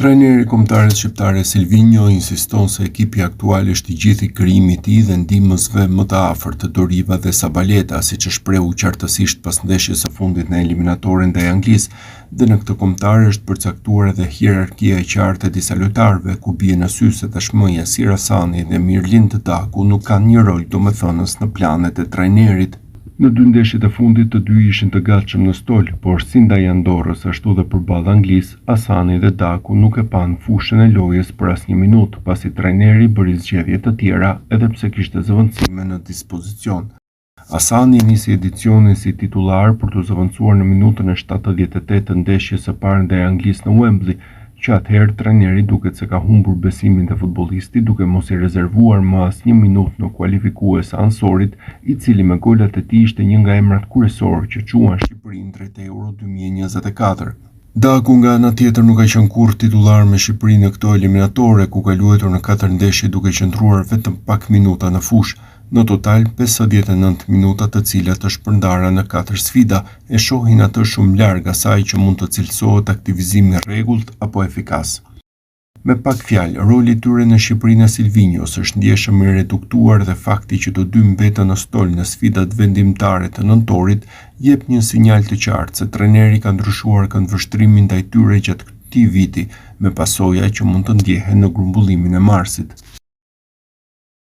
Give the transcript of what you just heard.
Trajneri kombëtares shqiptare Silvinho insiston se ekipi aktual është i gjithë i krijimit i tij dhe ndihmësve më të afërt të Doriva dhe Sabaleta, siç e shprehu qartësisht pas ndeshjes së fundit në eliminatoren ndaj Anglisë, dhe në këtë kombëtar është përcaktuar edhe hierarkia e qartë e disa lojtarëve, ku bie në sy se tashmë Yasir Hasani dhe Mirlin Daku nuk kanë një rol domethënës në planet e trajnerit. Në dy ndeshjet e fundit të dy ishin të gatshëm në stol, por si ndaj Andorrës ashtu dhe përballë Anglisë, Hasani dhe Daku nuk e panë fushën e lojës për asnjë minutë, pasi trajneri bëri zgjedhje të tjera edhe pse kishte zëvendësime në dispozicion. Hasani nisi edicionin si titullar për të zëvendësuar në minutën e 78 të ndeshjes së parë ndaj Anglisë në Wembley, që atëherë trajneri duket se ka humbur besimin te futbollisti duke mos i rezervuar më asnjë minutë në kualifikues ansorit, i cili me golat e tij ishte një nga emrat kryesorë që quan Shqipërinë drejt Euro 2024. Daku nga ana tjetër nuk ka qenë kurrë titullar me Shqipërinë në këto eliminatore, ku ka luajtur në 4 ndeshje duke qëndruar vetëm pak minuta në fushë. Në total 59 minuta, të cilat të shpërndara në 4 sfida, e shohin atë shumë larg asaj që mund të cilësohet aktivizimi rregullt apo efikas. Me pak fjalë, roli i tyre në Shqipërinë e Silvinhos është ndjeshëm i reduktuar dhe fakti që të dy mbetën në stol në sfidat vendimtare të nëntorit jep një sinjal të qartë se trajneri ka ndryshuar këndvështrimin ndaj tyre gjatë këtij viti, me pasoja që mund të ndjehen në grumbullimin e marsit.